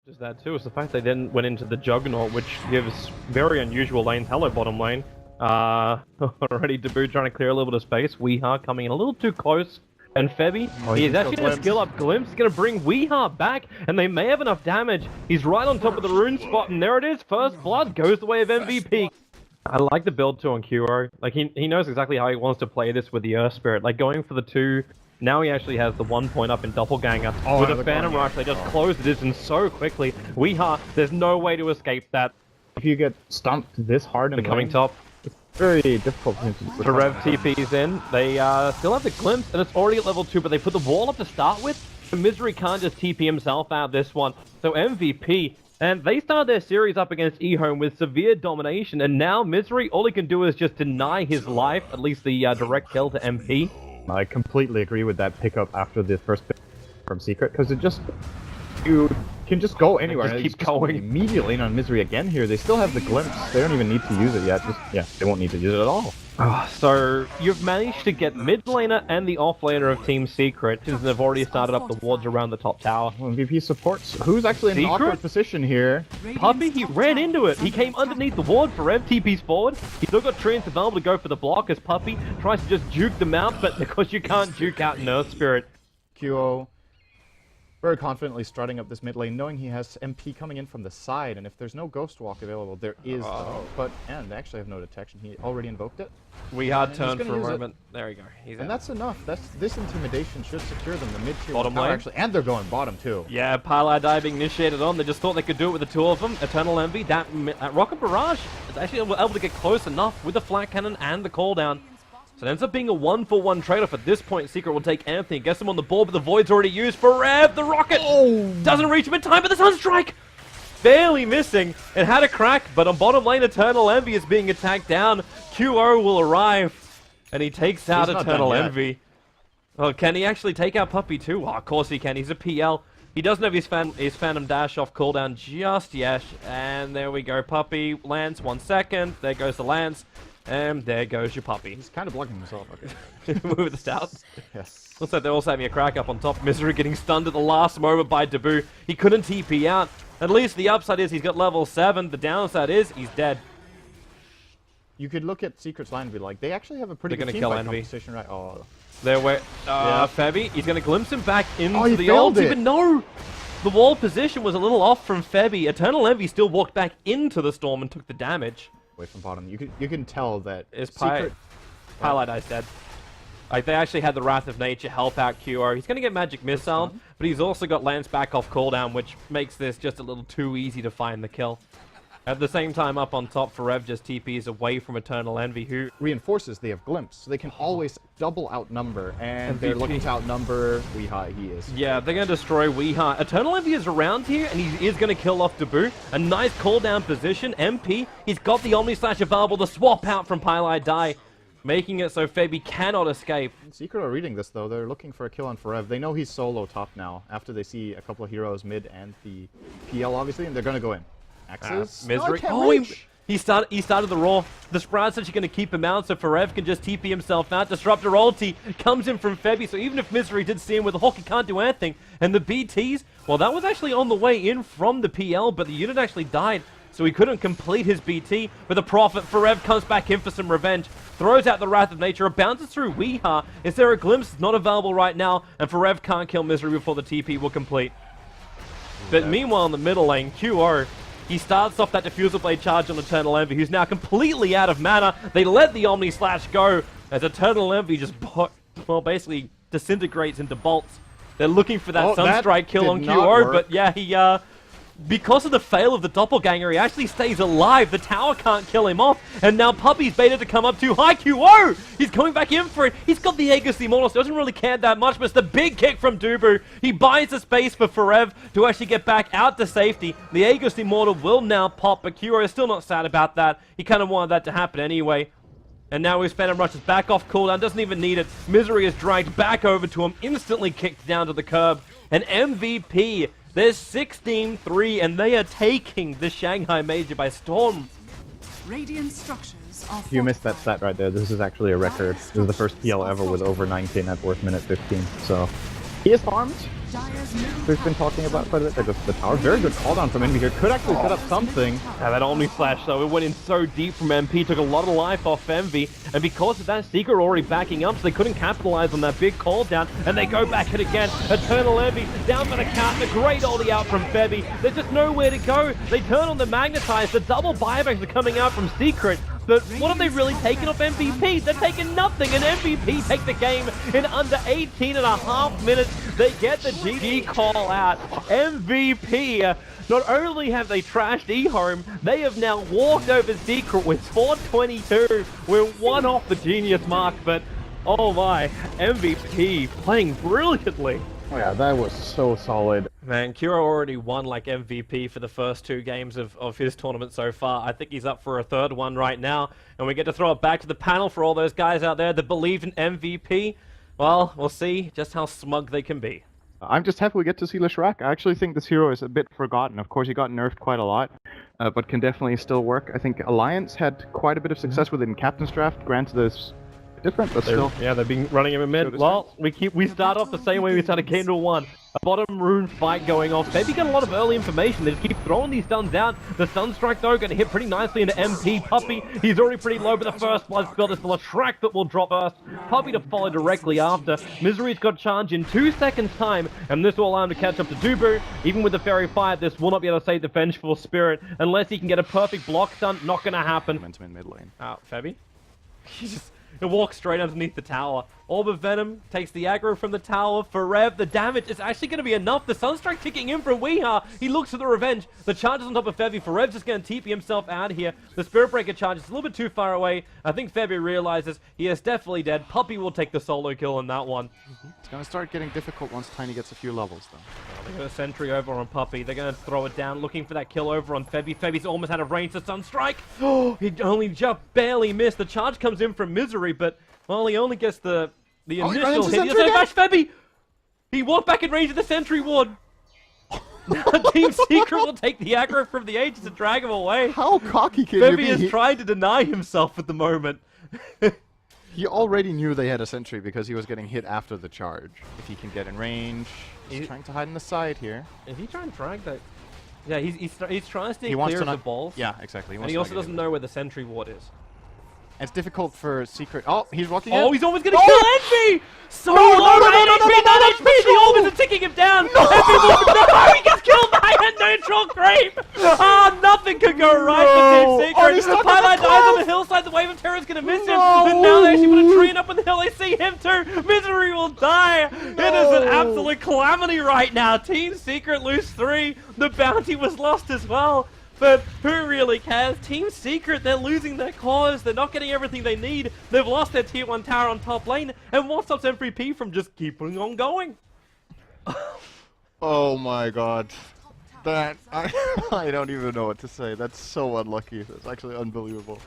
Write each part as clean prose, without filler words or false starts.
Just that too is the fact they then went into the Juggernaut, which gives very unusual lanes. Hello, bottom lane. Already Debut trying to clear a little bit of space. Weeha coming in a little too close. And Febby, he's actually going to skill up Glimpse. He's going to bring Weeha back, and they may have enough damage. He's right on top of the rune spot, and there it is. First blood goes the way of MVP. I like the build too on QO. Like, he knows exactly how he wants to play this with the Earth Spirit. Like, going for the 2... Now he actually has the 1 point up in Doppelganger. With a Phantom Rush, they just close the distance so quickly. Weeha, there's no way to escape that. If you get stumped this hard in coming top, it's very difficult to Rev TP's in. They still have the Glimpse, and it's already at level 2, but they put the wall up to start with. The Misery can't just TP himself out this one. So MVP, and they started their series up against eHome with severe domination, and now Misery, all he can do is just deny his life, at least the direct kill to MP. I completely agree with that pickup after the first pick from Secret, because it just... You can just go anywhere. Just keep going. Immediately on Misery again here. They still have the Glimpse. They don't even need to use it yet. They won't need to use it at all. So, you've managed to get mid laner and the off laner of Team Secret, since they've already started up the wards around the top tower. Well, MVP supports. Who's actually in an awkward position here? Puppey, he ran into it. He came underneath the ward for FTP's forward. He's still got Treants available to go for the block as Puppey tries to just juke them out, but because you can't juke out an Earth Spirit. QO very confidently strutting up this mid lane, knowing he has MP coming in from the side, and if there's no Ghost Walk available, there is, and they actually have no detection. He already invoked it. We hard turn for a moment. There we go. And that's enough. This intimidation should secure them. The mid tier bottom lane actually, and they're going bottom too. Yeah, Pile Die being initiated on. They just thought they could do it with the 2 of them. Eternal Envy, that Rocket Barrage is actually able to get close enough with the Flat Cannon and the cooldown. So it ends up being a 1-for-1 trade-off. At this point, Secret will take Anthony, gets him on the board, but the Void's already used for Rev. The Rocket doesn't reach him in time, but the Sunstrike barely missing. It had a crack, but on bottom lane, Eternal Envy is being attacked down. QO will arrive, and he takes out Eternal Envy. Oh, can he actually take out Puppey too? Oh, of course he can. He's a PL. He doesn't have his Phantom Dash off cooldown just yet. And there we go. Puppey lands 1 second. There goes the lance. And there goes your Puppey. He's kind of blocking himself. Okay. Move the stouts. Yes. Looks like they're also having a crack up on top. Misery getting stunned at the last moment by Debut. He couldn't TP out. At least the upside is he's got level 7. The downside is he's dead. You could look at Secret's line and be like, they actually have a pretty good team fight composition, right? Oh. There where Febby, he's going to glimpse him back into the ulti, but no! The wall position was a little off from Febby. Eternal Envy still walked back into the storm and took the damage. Away from bottom. You can tell that Secret... Highlight Ice dead. Like, they actually had the Wrath of Nature help out QO. He's going to get Magic Missile, but he's also got Lance back off cooldown, which makes this just a little too easy to find the kill. At the same time, up on top, Forev just TPs away from Eternal Envy, who... reinforces they have Glimpse, so they can always double outnumber, and they're looking to outnumber Weeha. He is. Yeah, they're going to destroy Weeha. Eternal Envy is around here, and he is going to kill off Debut. A nice cooldown position. MP, he's got the Omni Slash available to swap out from Pile Die, making it so Febby cannot escape. Secret are reading this, though. They're looking for a kill on Forev. They know he's solo top now, after they see a couple of heroes mid and the PL, obviously, and they're going to go in. Axes. Misery. He started the roar. The Sprout's actually going to keep him out, so Forev can just TP himself out. Disruptor ulti comes in from Febby, so even if Misery did see him with the hook, he can't do anything. And the BTs, well, that was actually on the way in from the PL, but the unit actually died, so he couldn't complete his BT. With the Prophet, Forev comes back in for some revenge, throws out the Wrath of Nature, bounces through Weeha. Is there a glimpse? It's not available right now, and Forev can't kill Misery before the TP will complete. But meanwhile, in the middle lane, QO, he starts off that Diffusal Blade charge on Eternal Envy, who's now completely out of mana. They let the Omni Slash go as Eternal Envy just, basically disintegrates into bolts. They're looking for that Sunstrike kill on QO, but yeah, he, because of the fail of the Doppelganger, he actually stays alive. The tower can't kill him off, and now Puppey's baited to come up too high. QO! He's coming back in for it. He's got the Aegis Immortal, so doesn't really care that much, but it's the big kick from Dubu. He buys the space for Forev to actually get back out to safety. The Aegis Immortal will now pop, but QO is still not sad about that. He kind of wanted that to happen anyway. And now his Phantom Rush is back off cooldown, doesn't even need it. Misery is dragged back over to him, instantly kicked down to the curb. And MVP, there's 16-3, and they are taking the Shanghai Major by storm. Radiant structures are you missed that stat right there. This is actually a record. This is the first PL ever with over 19 net worth minute 15. So he is farmed. Dire's middle We've been talking about quite a bit. The tower, very good call down from Envy here. Could actually set up something. Yeah, that Omni Slash though, it went in so deep from MP, took a lot of life off Envy, and because of that, Secret already backing up, so they couldn't capitalize on that big call down, and they go back it again. Eternal Envy down for the count, the great ulti out from Febby. There's just nowhere to go. They turn on the Magnetize, the double buybacks are coming out from Secret. But what have they really taken off MVP? They've taken nothing, and MVP take the game in under 18.5 minutes. They get the GG call out. MVP, not only have they trashed eHome, they have now walked over Secret with 422. We're one off the genius mark, but oh my, MVP playing brilliantly. Oh yeah, that was so solid. Man, Kuro already won like MVP for the first 2 games of his tournament so far. I think he's up for a 3rd one right now. And we get to throw it back to the panel for all those guys out there that believe in MVP. Well, we'll see just how smug they can be. I'm just happy we get to see Leshrac. I actually think this hero is a bit forgotten. Of course, he got nerfed quite a lot, but can definitely still work. I think Alliance had quite a bit of success with it in Captain's Draft. Granted, this different, but still. Yeah, they've been running him in mid. Well, we start off the same way we started Game to 1. A bottom rune fight going off. Maybe got a lot of early information. They just keep throwing these stuns out. The stun strike though going to hit pretty nicely into MP. Puppey, he's already pretty low, but the first blood spell is still a Leshrac that will drop first. Puppey to follow directly after. Misery's got charge in 2 seconds time, and this will allow him to catch up to Dubu. Even with the Fairy Fire, this will not be able to save the Vengeful Spirit unless he can get a perfect block stun. Not going to happen. Momentum in mid lane. Febby? It walks straight underneath the tower. Orb of Venom takes the aggro from the tower. Forev, the damage is actually going to be enough. The Sunstrike ticking in from Weeha. He looks for the revenge. The charge is on top of Febby. Forev's just going to TP himself out here. The Spirit Breaker charge is a little bit too far away. I think Febby realizes he is definitely dead. Puppey will take the solo kill on that one. It's going to start getting difficult once Tiny gets a few levels, though. They're going to sentry over on Puppey. They're going to throw it down, looking for that kill over on Febby. Febby's almost out of range to Sunstrike. Oh, he only just barely missed. The charge comes in from Misery, but well, he only gets the initial hit. He doesn't match Febby. He walked back in range of the sentry ward. Now Team Secret will take the aggro from the Aegis and drag him away. How cocky can you Febby be? is trying to deny himself at the moment. He already knew they had a sentry because he was getting hit after the charge. If he can get in range, he's trying to hide in the side here. Is he trying to drag that? Yeah, he's trying to stay He wants clear to of the balls. Yeah, exactly. And he also doesn't know where the sentry ward is. It's difficult for Secret. Oh, he's walking Oh, in. he's almost going to kill Envy! So low, no, HP, the orb is ticking him down! No! No, he gets killed by a neutral creep! Ah, nothing could go right for Team Secret! Oh, he's stuck in the Pylon dies on the cliff! hillside, the Wave of Terror is going to miss him, but now they actually put a tree up on the hill, they see him too! Misery will die! It is an absolute calamity right now! Team Secret lose 3, the bounty was lost as well! But who really cares? Team Secret, they're losing their cause. They're not getting everything they need. They've lost their tier 1 tower on top lane. And what stops MVP from just keeping on going? Oh my god. That, I don't even know what to say. That's so unlucky. That's actually unbelievable.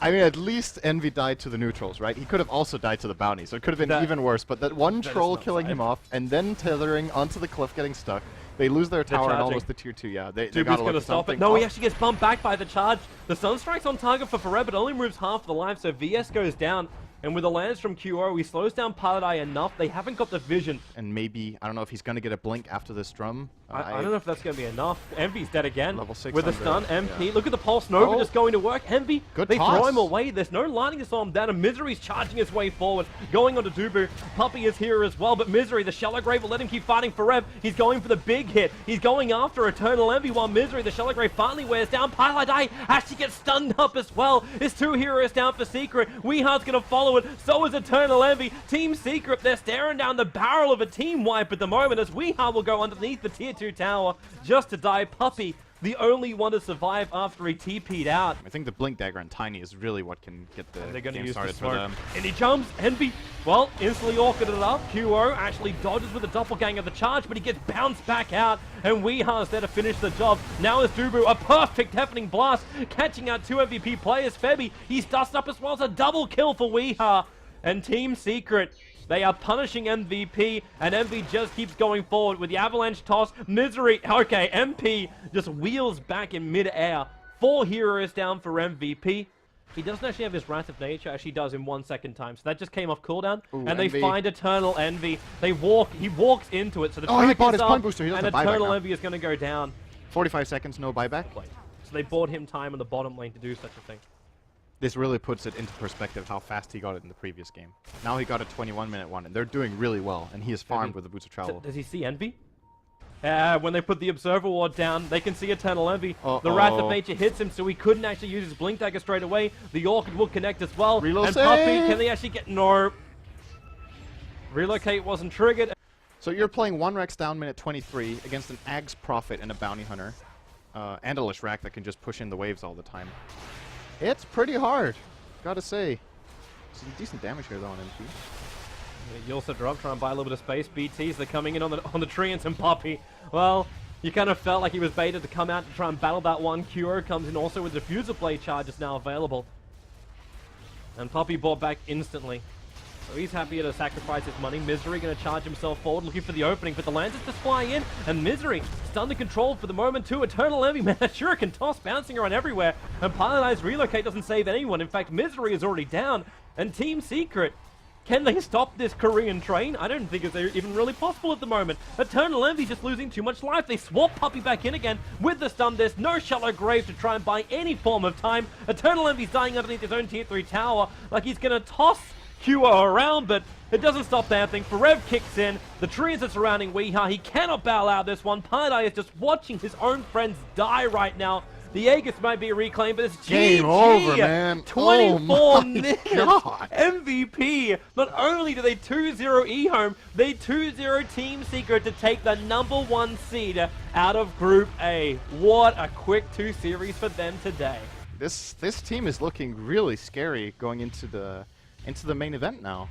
I mean, at least Envy died to the neutrals, right? He could have also died to the bounty, so it could have been even worse. But that one troll killing him off, and then tethering onto the cliff getting stuck. They lose their tower and almost the tier 2, yeah. They gotta going to stop it. No, he actually gets bumped back by the charge. The Sunstrike's on target for Forever, but only moves half the life, so VS goes down. And with the lands from QO, he slows down Paladai enough. They haven't got the vision. And maybe, I don't know if he's going to get a blink after this drum. I don't know if that's going to be enough. Envy's dead again. Level 6 with a stun. MP, look at the Pulse Nova just going to work. Envy, good they toss. throw him away. There's no lining to slow him down, and Misery's charging his way forward. Going on to Dubu. Puppey is here as well, but Misery, the Shallow Grave will let him keep fighting forever. He's going for the big hit. He's going after Eternal Envy, while Misery, the Shallow Grave, finally wears down. Paladai actually gets stunned up as well. It's 2 heroes down for Secret. Weehar's going to follow it. So is Eternal Envy. Team Secret, they're staring down the barrel of a team wipe at the moment as Weehar will go underneath the tier 2 tower just to die. Puppey, the only one to survive after he TP'd out. I think the Blink Dagger and Tiny is really what can get the They're going to game use the started for smoke. them. And he jumps. Envy, well, instantly orchid it up. QO actually dodges with the doppelganger of the charge, but he gets bounced back out. And Weehar's there to finish the job. Now is Dubu, a perfect deafening blast, catching out 2 MVP players. Febby, he's dusted up as well as a double kill for Weehar. And Team Secret, they are punishing MVP, and MP just keeps going forward with the avalanche toss. Misery, okay, MP just wheels back in mid-air. 4 heroes down for MVP. He doesn't actually have his Wrath of Nature, actually does in 1 second time. So that just came off cooldown. Ooh, and they Envy. find Eternal Envy. He walks into it. So the Oh, he track bought is his up, Point Booster. He doesn't and have buyback Eternal now. Envy is going to go down. 45 seconds, no buyback. So they bought him time on the bottom lane to do such a thing. This really puts it into perspective how fast he got it in the previous game. Now he got a 21-minute one, and they're doing really well, and he is farmed with the Boots of Travel. Does he see Envy? When they put the Observer Ward down, they can see Eternal Envy. The Wrath of Nature hits him, so he couldn't actually use his Blink Dagger straight away. The Orchid will connect as well. Reload and save! Puppey, can they actually get... No. Relocate wasn't triggered. So you're playing 1 Rex down minute 23 against an Ag's Prophet and a Bounty Hunter, and a Lishrak that can just push in the waves all the time. It's pretty hard, gotta say. Some decent damage here though on MP. You also drop, try and buy a little bit of space. BTs, they're coming in on the tree, and some Puppey. Well, you kind of felt like he was baited to come out to try and battle that one. Kuro comes in also with Diffuser Blade charges now available. And Puppey bought back instantly. So he's happy to sacrifice his money. Misery going to charge himself forward, looking for the opening, but the Lancers just fly in, and Misery is under control for the moment too. Eternal Envy, man, Shuriken toss bouncing around everywhere, and Pilotized Relocate doesn't save anyone. In fact, Misery is already down, and Team Secret, can they stop this Korean train? I don't think it's even really possible at the moment. Eternal Envy just losing too much life. They swap Puppey back in again with the stun disc. No Shallow Grave to try and buy any form of time. Eternal Envy's dying underneath his own tier 3 tower, like he's going to toss Kuro around, but it doesn't stop that thing. Forev kicks in. The trees are surrounding Weeha. He cannot bow out this one. Paradise is just watching his own friends die right now. The Aegis might be reclaimed, but it's Game GG. over, man. 24 Oh my minutes. God. MVP. Not only do they 2-0 eHome, they 2-0 Team Secret to take the #1 seed out of Group A. What a quick 2 series for them today. This team is looking really scary going into the main event now.